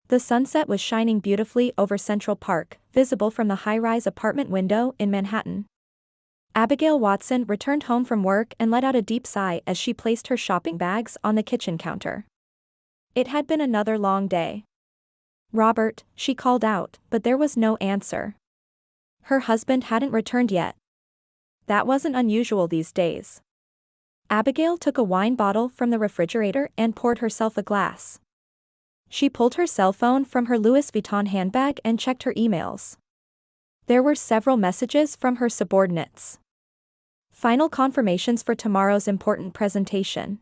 The sunset was shining beautifully over Central Park, visible from the high-rise apartment window in Manhattan. Abigail Watson returned home from work and let out a deep sigh as she placed her shopping bags on the kitchen counter. It had been another long day. "Robert," she called out, but there was no answer. Her husband hadn't returned yet. That wasn't unusual these days. Abigail took a wine bottle from the refrigerator and poured herself a glass. She pulled her cell phone from her Louis Vuitton handbag and checked her emails. There were several messages from her subordinates. Final confirmations for tomorrow's important presentation.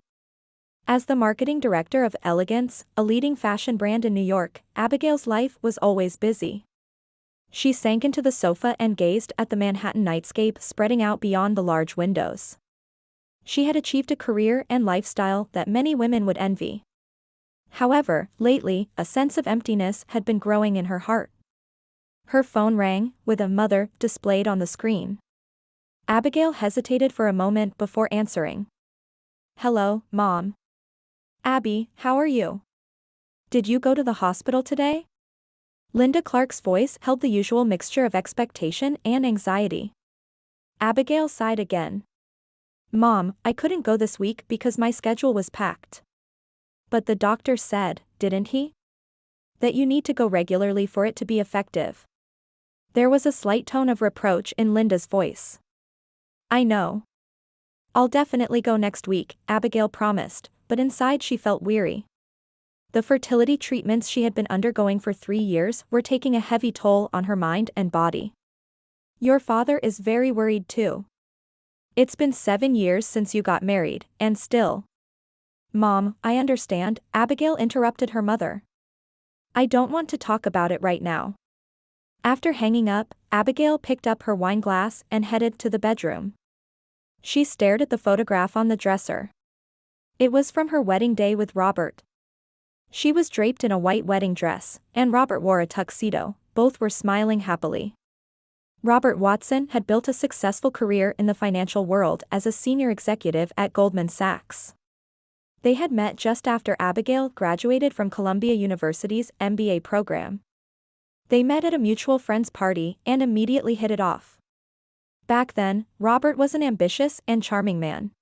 As the marketing director of Elegance, a leading fashion brand in New York, Abigail's life was always busy. She sank into the sofa and gazed at the Manhattan nightscape spreading out beyond the large windows. She had achieved a career and lifestyle that many women would envy. However, lately, a sense of emptiness had been growing in her heart. Her phone rang, with a mother displayed on the screen. Abigail hesitated for a moment before answering. "Hello, Mom." "Abby, how are you? Did you go to the hospital today?" Linda Clark's voice held the usual mixture of expectation and anxiety. Abigail sighed again. "Mom, I couldn't go this week because my schedule was packed." "But the doctor said, didn't he? That you need to go regularly for it to be effective." There was a slight tone of reproach in Linda's voice. "I know. I'll definitely go next week," Abigail promised, but inside she felt weary. The fertility treatments she had been undergoing for 3 years were taking a heavy toll on her mind and body. "Your father is very worried too. It's been 7 years since you got married, and still." "Mom, I understand," Abigail interrupted her mother. "I don't want to talk about it right now." After hanging up, Abigail picked up her wine glass and headed to the bedroom. She stared at the photograph on the dresser. It was from her wedding day with Robert. She was draped in a white wedding dress, and Robert wore a tuxedo. Both were smiling happily. Robert Watson had built a successful career in the financial world as a senior executive at Goldman Sachs. They had met just after Abigail graduated from Columbia University's MBA program. They met at a mutual friend's party and immediately hit it off. Back then, Robert was an ambitious and charming man.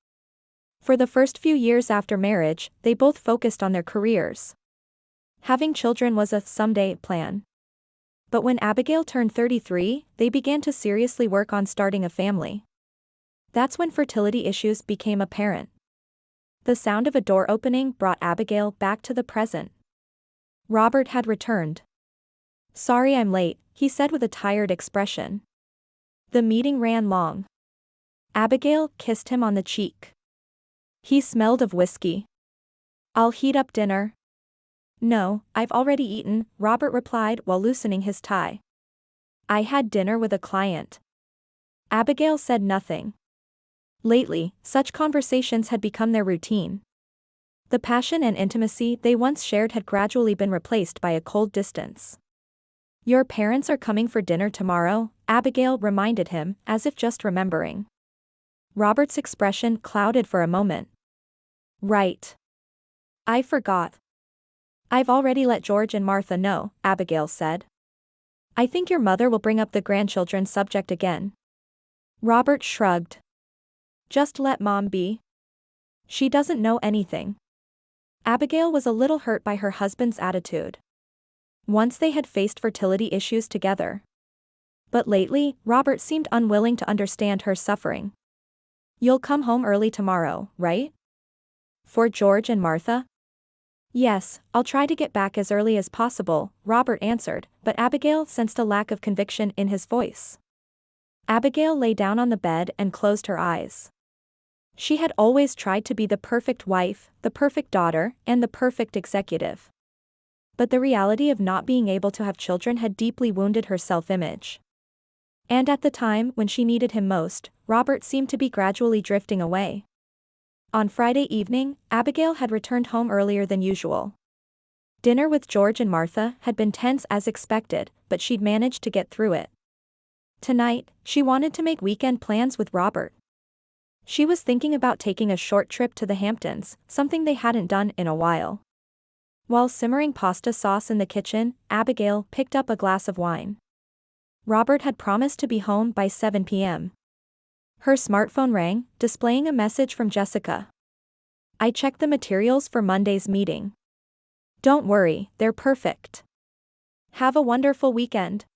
For the first few years after marriage, they both focused on their careers. Having children was a someday plan. But when Abigail turned 33, they began to seriously work on starting a family. That's when fertility issues became apparent. The sound of a door opening brought Abigail back to the present. Robert had returned. "Sorry I'm late," he said with a tired expression. The meeting ran long. Abigail kissed him on the cheek. He smelled of whiskey. "I'll heat up dinner." "No, I've already eaten," Robert replied while loosening his tie. "I had dinner with a client." Abigail said nothing. Lately, such conversations had become their routine. The passion and intimacy they once shared had gradually been replaced by a cold distance. "Your parents are coming for dinner tomorrow," Abigail reminded him, as if just remembering. Robert's expression clouded for a moment. "Right. I forgot. I've already let George and Martha know," Abigail said. "I think your mother will bring up the grandchildren subject again." Robert shrugged. "Just let Mom be. She doesn't know anything." Abigail was a little hurt by her husband's attitude. Once they had faced fertility issues together. But lately, Robert seemed unwilling to understand her suffering. "You'll come home early tomorrow, right? For George and Martha?" "Yes, I'll try to get back as early as possible," Robert answered, but Abigail sensed a lack of conviction in his voice. Abigail lay down on the bed and closed her eyes. She had always tried to be the perfect wife, the perfect daughter, and the perfect executive. But the reality of not being able to have children had deeply wounded her self-image. And at the time when she needed him most, Robert seemed to be gradually drifting away. On Friday evening, Abigail had returned home earlier than usual. Dinner with George and Martha had been tense as expected, but she'd managed to get through it. Tonight, she wanted to make weekend plans with Robert. She was thinking about taking a short trip to the Hamptons, something they hadn't done in a while. While simmering pasta sauce in the kitchen, Abigail picked up a glass of wine. Robert had promised to be home by 7 p.m. Her smartphone rang, displaying a message from Jessica. I checked the materials for Monday's meeting. Don't worry, they're perfect. Have a wonderful weekend.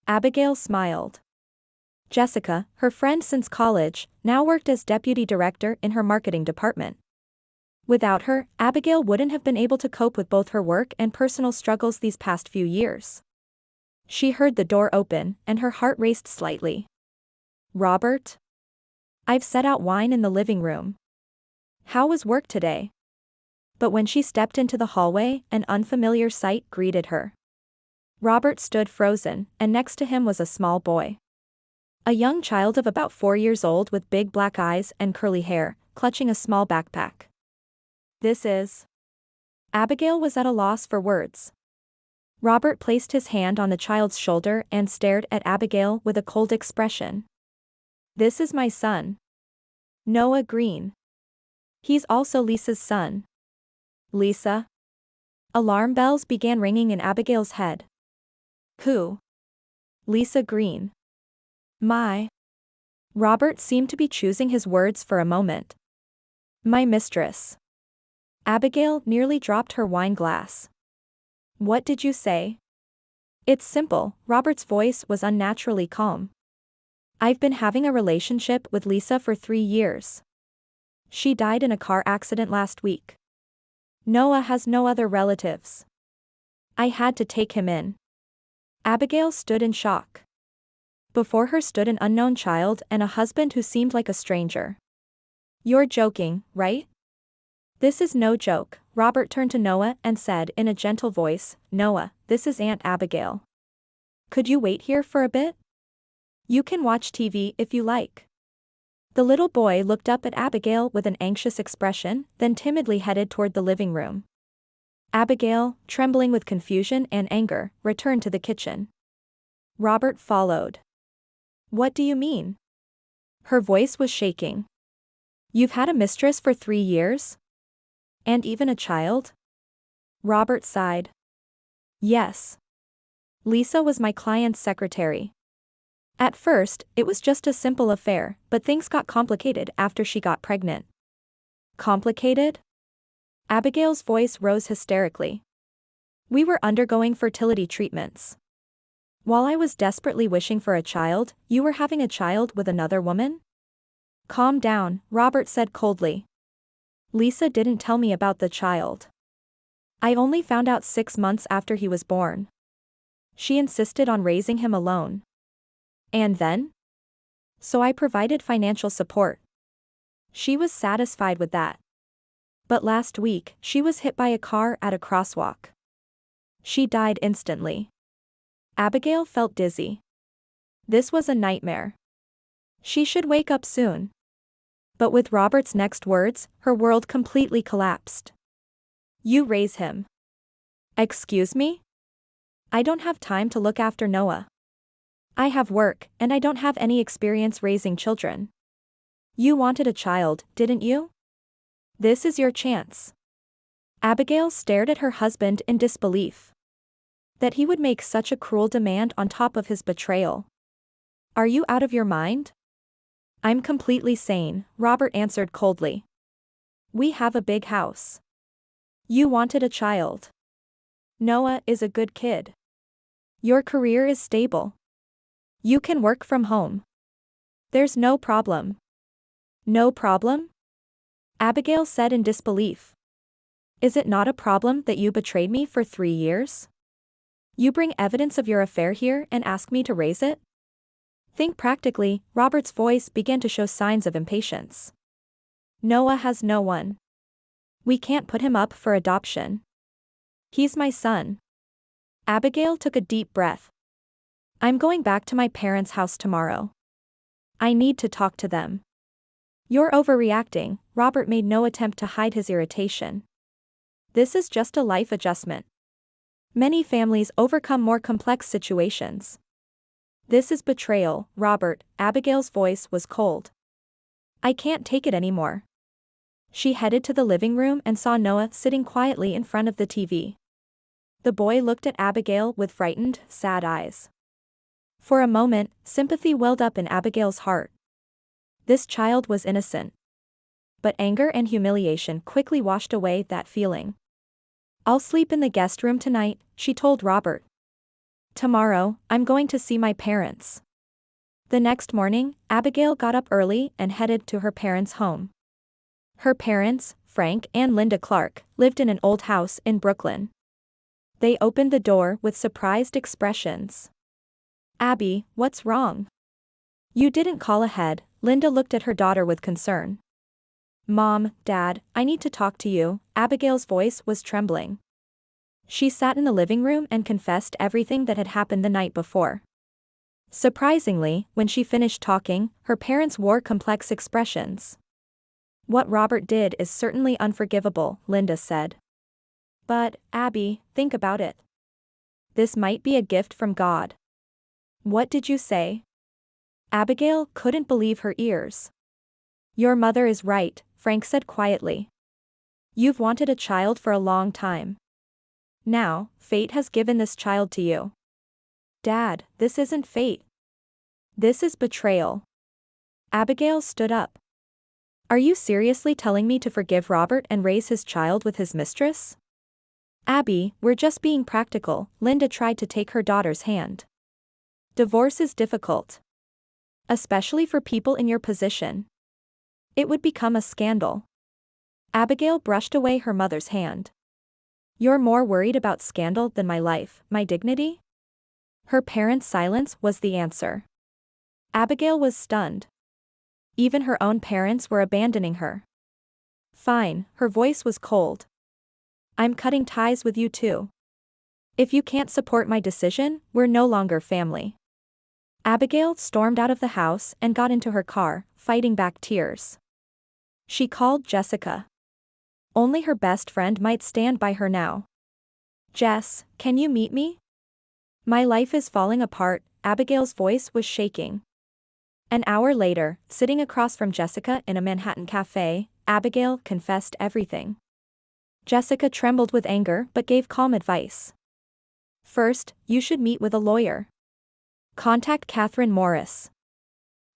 Abigail smiled. Jessica, her friend since college, now worked as deputy director in her marketing department. Without her, Abigail wouldn't have been able to cope with both her work and personal struggles these past few years. She heard the door open, and her heart raced slightly. Robert? I've set out wine in the living room. How was work today? But when she stepped into the hallway, an unfamiliar sight greeted her. Robert stood frozen, and next to him was a small boy. A young child of about 4 years old with big black eyes and curly hair, clutching a small backpack. This is... Abigail was at a loss for words. Robert placed his hand on the child's shoulder and stared at Abigail with a cold expression. This is my son. Noah Green. He's also Lisa's son. Lisa? Alarm bells began ringing in Abigail's head. Who? Lisa Green. My. Robert seemed to be choosing his words for a moment. My mistress. Abigail nearly dropped her wine glass. What did you say? It's simple, Robert's voice was unnaturally calm. I've been having a relationship with Lisa for 3 years. She died in a car accident last week. Noah has no other relatives. I had to take him in. Abigail stood in shock. Before her stood an unknown child and a husband who seemed like a stranger. You're joking, right? This is no joke, Robert turned to Noah and said in a gentle voice, Noah, this is Aunt Abigail. Could you wait here for a bit? You can watch TV if you like. The little boy looked up at Abigail with an anxious expression, then timidly headed toward the living room. Abigail, trembling with confusion and anger, returned to the kitchen. Robert followed. What do you mean? Her voice was shaking. You've had a mistress for 3 years? And even a child? Robert sighed. Yes. Lisa was my client's secretary. At first, it was just a simple affair, but things got complicated after she got pregnant. Complicated? Abigail's voice rose hysterically. We were undergoing fertility treatments. While I was desperately wishing for a child, you were having a child with another woman? Calm down, Robert said coldly. Lisa didn't tell me about the child. I only found out 6 months after he was born. She insisted on raising him alone. And then? So I provided financial support. She was satisfied with that. But last week, she was hit by a car at a crosswalk. She died instantly. Abigail felt dizzy. This was a nightmare. She should wake up soon. But with Robert's next words, her world completely collapsed. You raise him. Excuse me? I don't have time to look after Noah. I have work, and I don't have any experience raising children. You wanted a child, didn't you? This is your chance. Abigail stared at her husband in disbelief. That he would make such a cruel demand on top of his betrayal. Are you out of your mind? I'm completely sane, Robert answered coldly. We have a big house. You wanted a child. Noah is a good kid. Your career is stable. You can work from home. There's no problem. No problem? Abigail said in disbelief. Is it not a problem that you betrayed me for 3 years? You bring evidence of your affair here and ask me to raise it? Think practically, Robert's voice began to show signs of impatience. Noah has no one. We can't put him up for adoption. He's my son. Abigail took a deep breath. I'm going back to my parents' house tomorrow. I need to talk to them. You're overreacting, Robert made no attempt to hide his irritation. This is just a life adjustment. Many families overcome more complex situations. This is betrayal, Robert, Abigail's voice was cold. I can't take it anymore. She headed to the living room and saw Noah sitting quietly in front of the TV. The boy looked at Abigail with frightened, sad eyes. For a moment, sympathy welled up in Abigail's heart. This child was innocent. But anger and humiliation quickly washed away that feeling. "I'll sleep in the guest room tonight," she told Robert. "Tomorrow, I'm going to see my parents." The next morning, Abigail got up early and headed to her parents' home. Her parents, Frank and Linda Clark, lived in an old house in Brooklyn. They opened the door with surprised expressions. "Abby, what's wrong? You didn't call ahead." Linda looked at her daughter with concern. "Mom, Dad, I need to talk to you." Abigail's voice was trembling. She sat in the living room and confessed everything that had happened the night before. Surprisingly, when she finished talking, her parents wore complex expressions. "What Robert did is certainly unforgivable," Linda said. "But, Abby, think about it. This might be a gift from God." "What did you say?" Abigail couldn't believe her ears. "Your mother is right," Frank said quietly. "You've wanted a child for a long time. Now, fate has given this child to you." "Dad, this isn't fate. This is betrayal." Abigail stood up. "Are you seriously telling me to forgive Robert and raise his child with his mistress?" "Abby, we're just being practical." Linda tried to take her daughter's hand. "Divorce is difficult. Especially for people in your position. It would become a scandal." Abigail brushed away her mother's hand. "You're more worried about scandal than my life, my dignity?" Her parents' silence was the answer. Abigail was stunned. Even her own parents were abandoning her. "Fine," her voice was cold. "I'm cutting ties with you too. If you can't support my decision, we're no longer family." Abigail stormed out of the house and got into her car, fighting back tears. She called Jessica. Only her best friend might stand by her now. "Jess, can you meet me? My life is falling apart." Abigail's voice was shaking. An hour later, sitting across from Jessica in a Manhattan cafe, Abigail confessed everything. Jessica trembled with anger but gave calm advice. "First, you should meet with a lawyer. Contact Catherine Morris.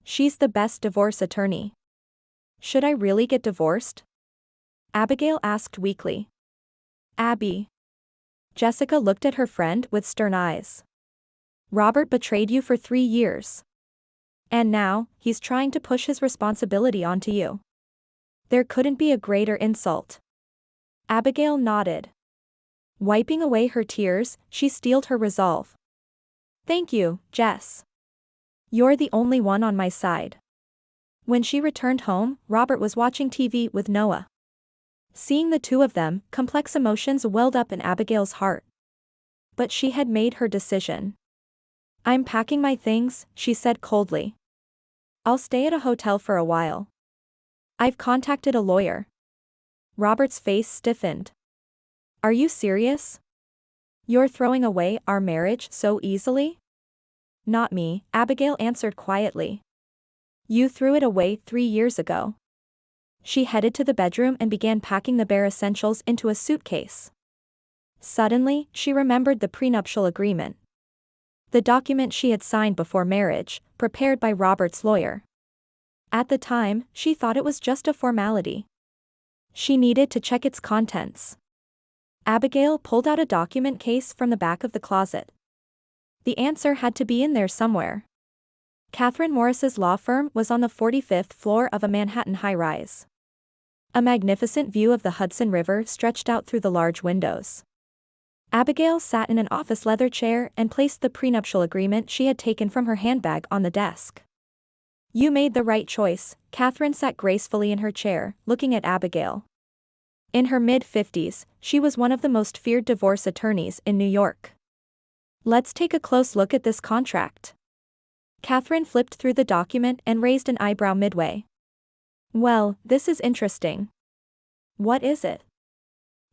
She's the best divorce attorney." "Should I really get divorced?" Abigail asked weakly. "Abby." Jessica looked at her friend with stern eyes. "Robert betrayed you for 3 years. And now, he's trying to push his responsibility onto you. There couldn't be a greater insult." Abigail nodded. Wiping away her tears, she steeled her resolve. "Thank you, Jess. You're the only one on my side." When she returned home, Robert was watching TV with Noah. Seeing the two of them, complex emotions welled up in Abigail's heart. But she had made her decision. "I'm packing my things," she said coldly. "I'll stay at a hotel for a while. I've contacted a lawyer." Robert's face stiffened. "Are you serious? You're throwing away our marriage so easily?" "Not me," Abigail answered quietly. "You threw it away 3 years ago." She headed to the bedroom and began packing the bare essentials into a suitcase. Suddenly, she remembered the prenuptial agreement. The document she had signed before marriage, prepared by Robert's lawyer. At the time, she thought it was just a formality. She needed to check its contents. Abigail pulled out a document case from the back of the closet. The answer had to be in there somewhere. Catherine Morris's law firm was on the 45th floor of a Manhattan high-rise. A magnificent view of the Hudson River stretched out through the large windows. Abigail sat in an office leather chair and placed the prenuptial agreement she had taken from her handbag on the desk. "You made the right choice." Catherine sat gracefully in her chair, looking at Abigail. In her mid-50s, she was one of the most feared divorce attorneys in New York. "Let's take a close look at this contract." Catherine flipped through the document and raised an eyebrow midway. "Well, this is interesting." "What is it?"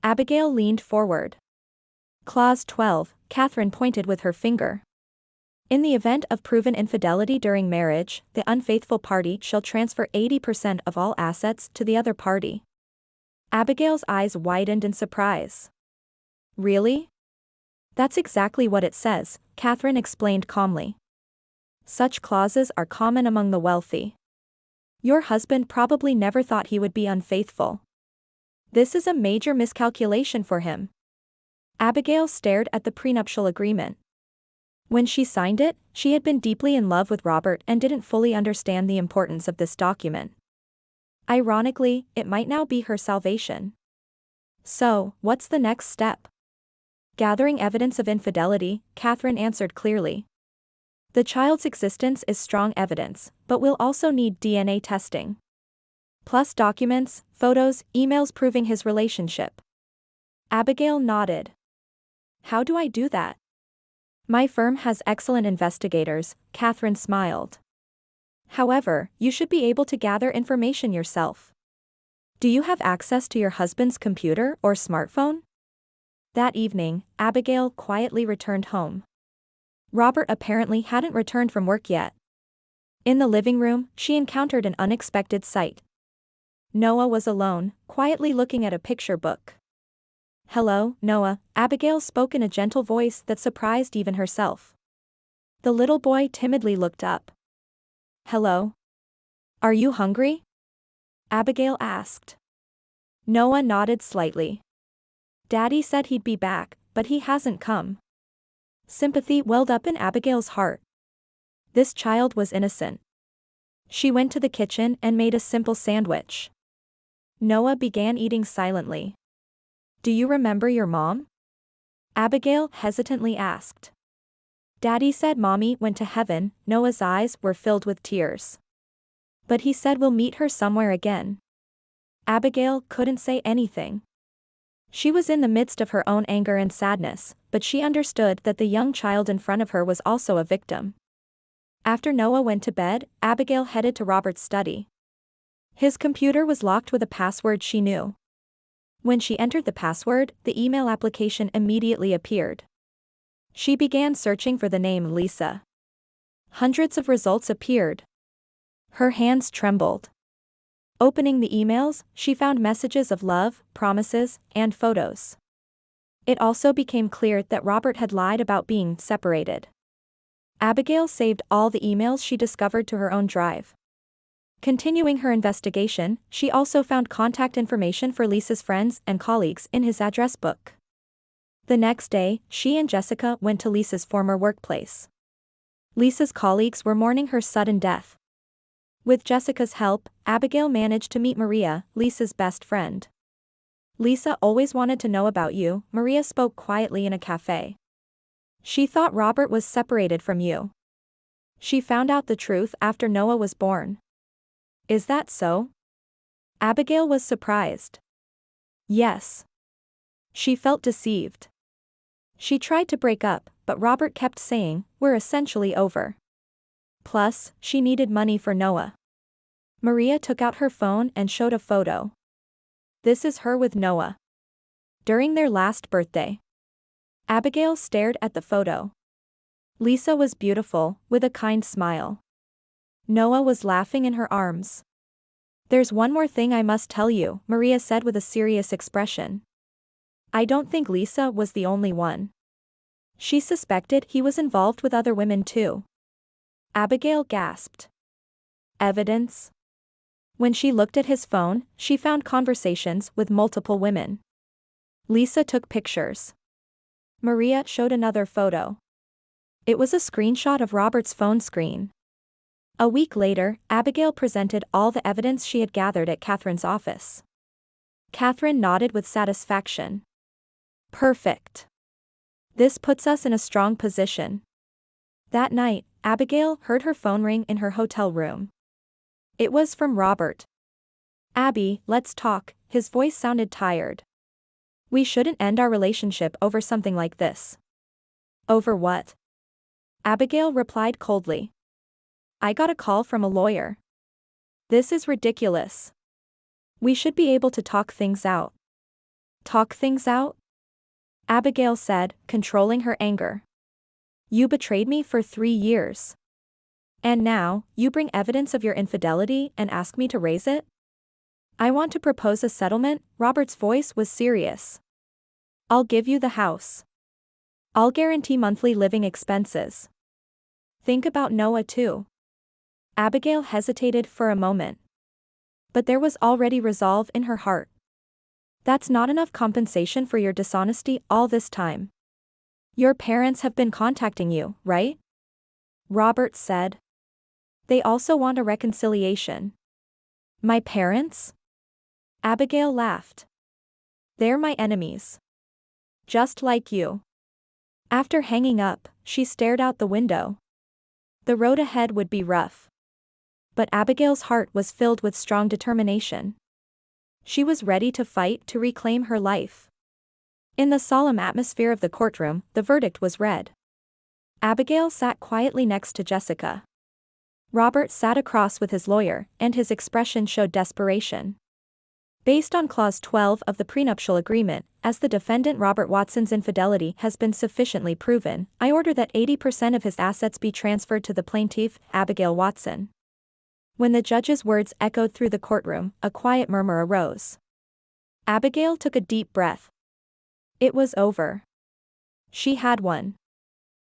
Abigail leaned forward. "Clause 12, Catherine pointed with her finger. "In the event of proven infidelity during marriage, the unfaithful party shall transfer 80% of all assets to the other party." Abigail's eyes widened in surprise. Really? That's exactly what it says, Catherine explained calmly. Such clauses are common among the wealthy. Your husband probably never thought he would be unfaithful. This is a major miscalculation for him. Abigail stared at the prenuptial agreement. When she signed it, she had been deeply in love with Robert and didn't fully understand the importance of this document. Ironically, it might now be her salvation. So, what's the next step? Gathering evidence of infidelity, Catherine answered clearly. The child's existence is strong evidence, but we'll also need DNA testing. Plus documents, photos, emails proving his relationship. Abigail nodded. How do I do that? My firm has excellent investigators, Catherine smiled. However, you should be able to gather information yourself. Do you have access to your husband's computer or smartphone? That evening, Abigail quietly returned home. Robert apparently hadn't returned from work yet. In the living room, she encountered an unexpected sight. Noah was alone, quietly looking at a picture book. Hello, Noah, Abigail spoke in a gentle voice that surprised even herself. The little boy timidly looked up. Hello? Are you hungry? Abigail asked. Noah nodded slightly. Daddy said he'd be back, but he hasn't come. Sympathy welled up in Abigail's heart. This child was innocent. She went to the kitchen and made a simple sandwich. Noah began eating silently. Do you remember your mom? Abigail hesitantly asked. Daddy said Mommy went to heaven. Noah's eyes were filled with tears. But he said we'll meet her somewhere again. Abigail couldn't say anything. She was in the midst of her own anger and sadness, but she understood that the young child in front of her was also a victim. After Noah went to bed, Abigail headed to Robert's study. His computer was locked with a password she knew. When she entered the password, the email application immediately appeared. She began searching for the name Lisa. Hundreds of results appeared. Her hands trembled. Opening the emails, she found messages of love, promises, and photos. It also became clear that Robert had lied about being separated. Abigail saved all the emails she discovered to her own drive. Continuing her investigation, she also found contact information for Lisa's friends and colleagues in his address book. The next day, she and Jessica went to Lisa's former workplace. Lisa's colleagues were mourning her sudden death. With Jessica's help, Abigail managed to meet Maria, Lisa's best friend. Lisa always wanted to know about you, Maria spoke quietly in a cafe. She thought Robert was separated from you. She found out the truth after Noah was born. Is that so? Abigail was surprised. Yes. She felt deceived. She tried to break up, but Robert kept saying, we're essentially over. Plus, she needed money for Noah. Maria took out her phone and showed a photo. This is her with Noah. During their last birthday. Abigail stared at the photo. Lisa was beautiful, with a kind smile. Noah was laughing in her arms. There's one more thing I must tell you, Maria said with a serious expression. I don't think Lisa was the only one. She suspected he was involved with other women too. Abigail gasped. Evidence? When she looked at his phone, she found conversations with multiple women. Lisa took pictures. Maria showed another photo. It was a screenshot of Robert's phone screen. A week later, Abigail presented all the evidence she had gathered at Catherine's office. Catherine nodded with satisfaction. Perfect. This puts us in a strong position. That night, Abigail heard her phone ring in her hotel room. It was from Robert. Abby, let's talk, his voice sounded tired. We shouldn't end our relationship over something like this. Over what? Abigail replied coldly. I got a call from a lawyer. This is ridiculous. We should be able to talk things out. Talk things out? Abigail said, controlling her anger. You betrayed me for 3 years. And now, you bring evidence of your infidelity and ask me to raise it? I want to propose a settlement. Robert's voice was serious. I'll give you the house. I'll guarantee monthly living expenses. Think about Noah too. Abigail hesitated for a moment. But there was already resolve in her heart. That's not enough compensation for your dishonesty all this time. Your parents have been contacting you, right? Robert said. They also want a reconciliation. My parents? Abigail laughed. They're my enemies. Just like you. After hanging up, she stared out the window. The road ahead would be rough. But Abigail's heart was filled with strong determination. She was ready to fight to reclaim her life. In the solemn atmosphere of the courtroom, the verdict was read. Abigail sat quietly next to Jessica. Robert sat across with his lawyer, and his expression showed desperation. Based on Clause 12 of the prenuptial agreement, as the defendant Robert Watson's infidelity has been sufficiently proven, I order that 80% of his assets be transferred to the plaintiff, Abigail Watson. When the judge's words echoed through the courtroom, a quiet murmur arose. Abigail took a deep breath. It was over. She had won.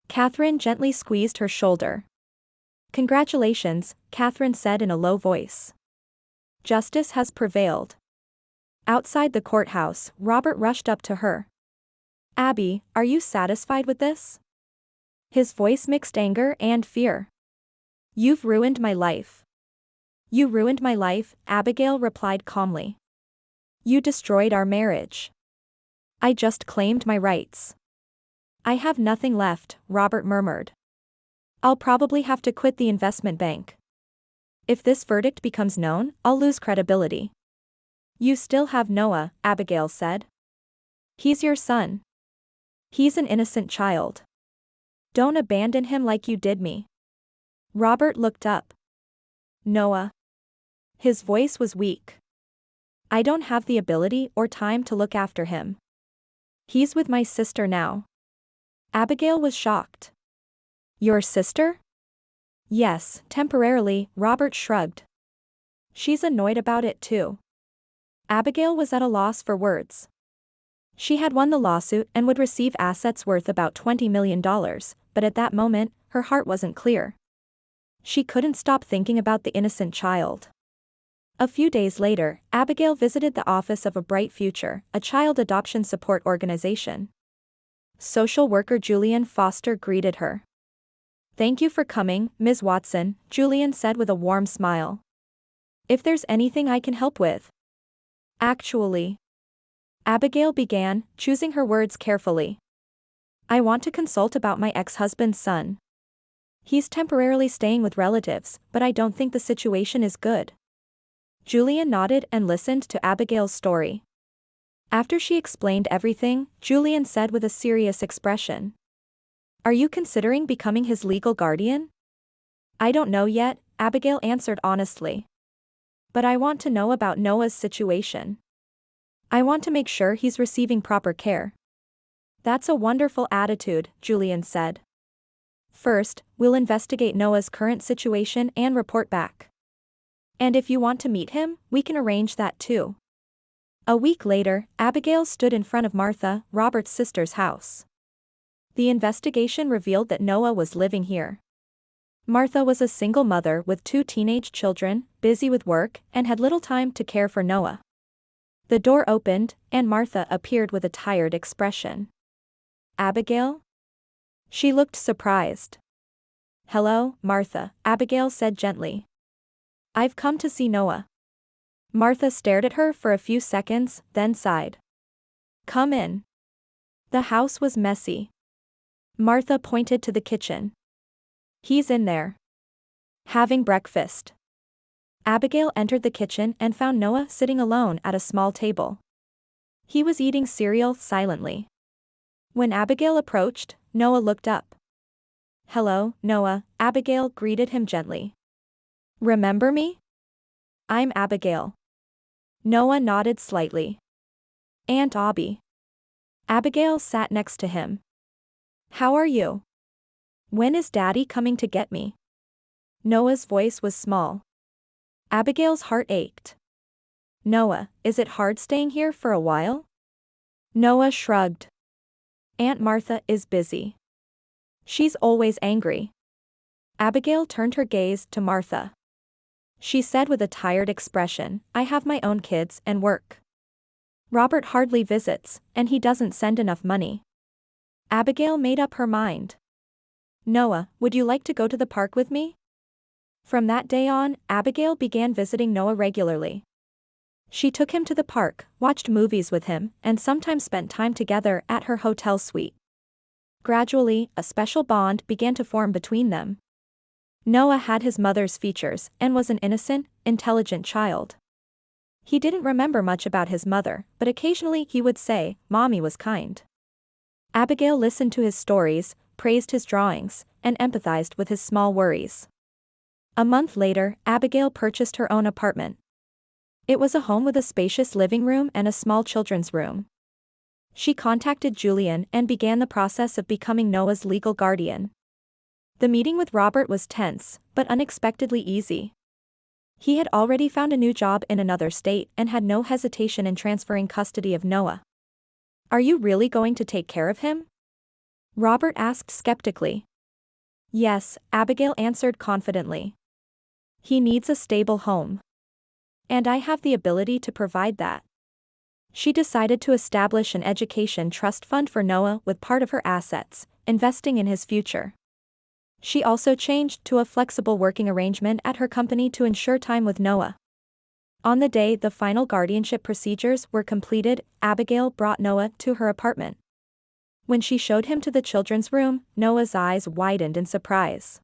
Catherine gently squeezed her shoulder. Congratulations, Catherine said in a low voice. Justice has prevailed. Outside the courthouse, Robert rushed up to her. Abby, are you satisfied with this? His voice mixed anger and fear. You've ruined my life. You ruined my life, Abigail replied calmly. You destroyed our marriage. I just claimed my rights. I have nothing left, Robert murmured. I'll probably have to quit the investment bank. If this verdict becomes known, I'll lose credibility. You still have Noah, Abigail said. He's your son. He's an innocent child. Don't abandon him like you did me. Robert looked up. Noah. His voice was weak. I don't have the ability or time to look after him. He's with my sister now. Abigail was shocked. Your sister? Yes, temporarily, Robert shrugged. She's annoyed about it too. Abigail was at a loss for words. She had won the lawsuit and would receive assets worth about $20 million, but at that moment, her heart wasn't clear. She couldn't stop thinking about the innocent child. A few days later, Abigail visited the office of A Bright Future, a child adoption support organization. Social worker Julian Foster greeted her. Thank you for coming, Ms. Watson, Julian said with a warm smile. If there's anything I can help with. Actually. Abigail began, choosing her words carefully. I want to consult about my ex-husband's son. He's temporarily staying with relatives, but I don't think the situation is good. Julian nodded and listened to Abigail's story. After she explained everything, Julian said with a serious expression. Are you considering becoming his legal guardian? I don't know yet, Abigail answered honestly. But I want to know about Noah's situation. I want to make sure he's receiving proper care. That's a wonderful attitude, Julian said. First, we'll investigate Noah's current situation and report back. And if you want to meet him, we can arrange that too. A week later, Abigail stood in front of Martha, Robert's sister's house. The investigation revealed that Noah was living here. Martha was a single mother with 2 teenage children, busy with work, and had little time to care for Noah. The door opened, and Martha appeared with a tired expression. Abigail? She looked surprised. Hello, Martha, Abigail said gently. I've come to see Noah. Martha stared at her for a few seconds, then sighed. Come in. The house was messy. Martha pointed to the kitchen. He's in there. Having breakfast. Abigail entered the kitchen and found Noah sitting alone at a small table. He was eating cereal silently. When Abigail approached, Noah looked up. Hello, Noah, Abigail greeted him gently. Remember me? I'm Abigail. Noah nodded slightly. Aunt Abby. Abigail sat next to him. How are you? When is Daddy coming to get me? Noah's voice was small. Abigail's heart ached. Noah, is it hard staying here for a while? Noah shrugged. Aunt Martha is busy. She's always angry. Abigail turned her gaze to Martha. She said with a tired expression, I have my own kids and work. Robert hardly visits, and he doesn't send enough money. Abigail made up her mind. Noah, would you like to go to the park with me? From that day on, Abigail began visiting Noah regularly. She took him to the park, watched movies with him, and sometimes spent time together at her hotel suite. Gradually, a special bond began to form between them. Noah had his mother's features and was an innocent, intelligent child. He didn't remember much about his mother, but occasionally he would say, Mommy was kind. Abigail listened to his stories, praised his drawings, and empathized with his small worries. A month later, Abigail purchased her own apartment. It was a home with a spacious living room and a small children's room. She contacted Julian and began the process of becoming Noah's legal guardian. The meeting with Robert was tense, but unexpectedly easy. He had already found a new job in another state and had no hesitation in transferring custody of Noah. Are you really going to take care of him? Robert asked skeptically. Yes, Abigail answered confidently. He needs a stable home. And I have the ability to provide that. She decided to establish an education trust fund for Noah with part of her assets, investing in his future. She also changed to a flexible working arrangement at her company to ensure time with Noah. On the day the final guardianship procedures were completed, Abigail brought Noah to her apartment. When she showed him to the children's room, Noah's eyes widened in surprise.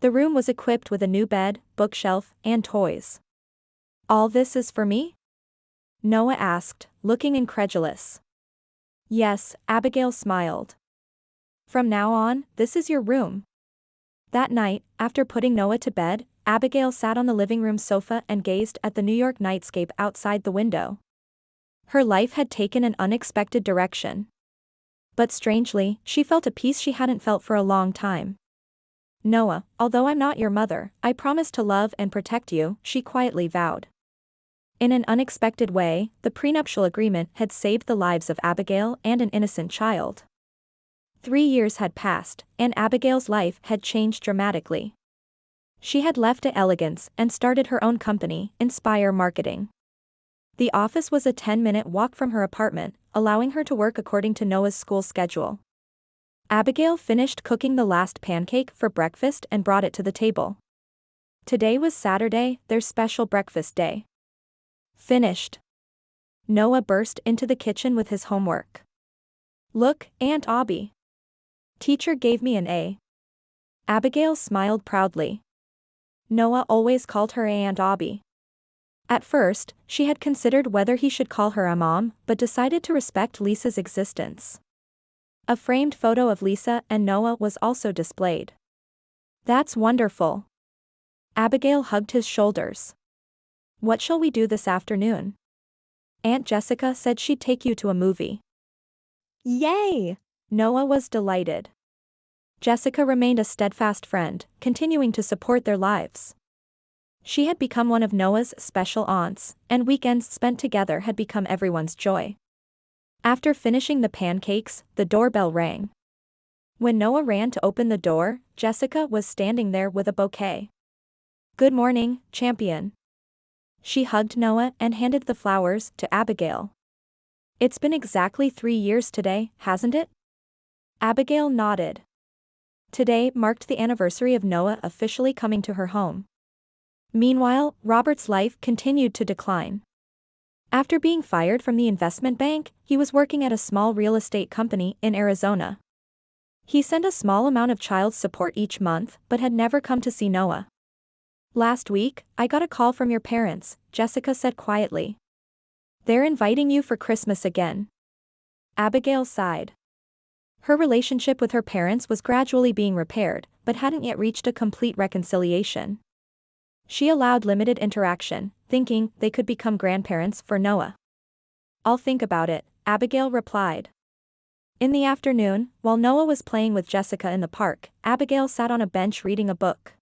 The room was equipped with a new bed, bookshelf, and toys. All this is for me? Noah asked, looking incredulous. Yes, Abigail smiled. From now on, this is your room. That night, after putting Noah to bed, Abigail sat on the living room sofa and gazed at the New York nightscape outside the window. Her life had taken an unexpected direction. But strangely, she felt a peace she hadn't felt for a long time. Noah, although I'm not your mother, I promise to love and protect you, she quietly vowed. In an unexpected way, the prenuptial agreement had saved the lives of Abigail and an innocent child. 3 years had passed, and Abigail's life had changed dramatically. She had left at Elegance and started her own company, Inspire Marketing. The office was a 10-minute walk from her apartment, allowing her to work according to Noah's school schedule. Abigail finished cooking the last pancake for breakfast and brought it to the table. Today was Saturday, their special breakfast day. Finished. Noah burst into the kitchen with his homework. Look, Aunt Abby. Teacher gave me an A. Abigail smiled proudly. Noah always called her Aunt Abby. At first, she had considered whether he should call her a mom, but decided to respect Lisa's existence. A framed photo of Lisa and Noah was also displayed. That's wonderful. Abigail hugged his shoulders. What shall we do this afternoon? Aunt Jessica said she'd take you to a movie. Yay! Noah was delighted. Jessica remained a steadfast friend, continuing to support their lives. She had become one of Noah's special aunts, and weekends spent together had become everyone's joy. After finishing the pancakes, the doorbell rang. When Noah ran to open the door, Jessica was standing there with a bouquet. Good morning, champion. She hugged Noah and handed the flowers to Abigail. It's been exactly 3 years today, hasn't it? Abigail nodded. Today marked the anniversary of Noah officially coming to her home. Meanwhile, Robert's life continued to decline. After being fired from the investment bank, he was working at a small real estate company in Arizona. He sent a small amount of child support each month, but had never come to see Noah. Last week, I got a call from your parents, Jessica said quietly. They're inviting you for Christmas again. Abigail sighed. Her relationship with her parents was gradually being repaired, but hadn't yet reached a complete reconciliation. She allowed limited interaction, thinking they could become grandparents for Noah. I'll think about it, Abigail replied. In the afternoon, while Noah was playing with Jessica in the park, Abigail sat on a bench reading a book.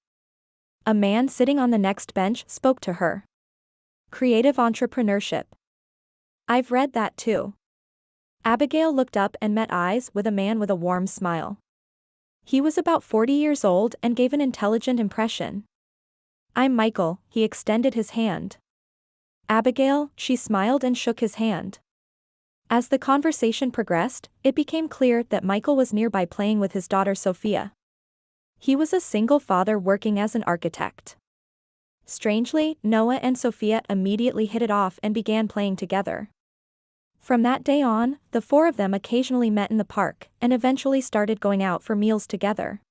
A man sitting on the next bench spoke to her. Creative entrepreneurship. I've read that too. Abigail looked up and met eyes with a man with a warm smile. He was about 40 years old and gave an intelligent impression. I'm Michael, he extended his hand. Abigail, she smiled and shook his hand. As the conversation progressed, it became clear that Michael was nearby playing with his daughter Sophia. He was a single father working as an architect. Strangely, Noah and Sophia immediately hit it off and began playing together. From that day on, the four of them occasionally met in the park and eventually started going out for meals together.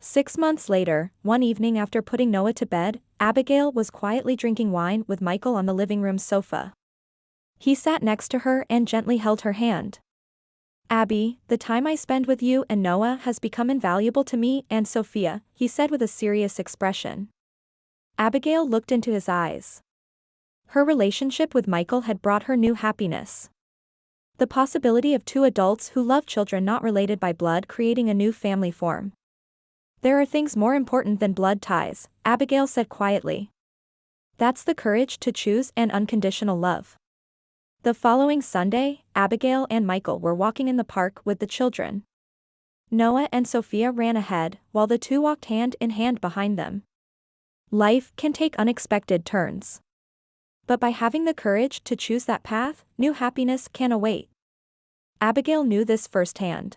6 months later, one evening after putting Noah to bed, Abigail was quietly drinking wine with Michael on the living room sofa. He sat next to her and gently held her hand. Abby, the time I spend with you and Noah has become invaluable to me and Sophia, he said with a serious expression. Abigail looked into his eyes. Her relationship with Michael had brought her new happiness. The possibility of two adults who love children not related by blood creating a new family form. There are things more important than blood ties, Abigail said quietly. That's the courage to choose an unconditional love. The following Sunday, Abigail and Michael were walking in the park with the children. Noah and Sophia ran ahead, while the two walked hand in hand behind them. Life can take unexpected turns. But by having the courage to choose that path, new happiness can await. Abigail knew this firsthand.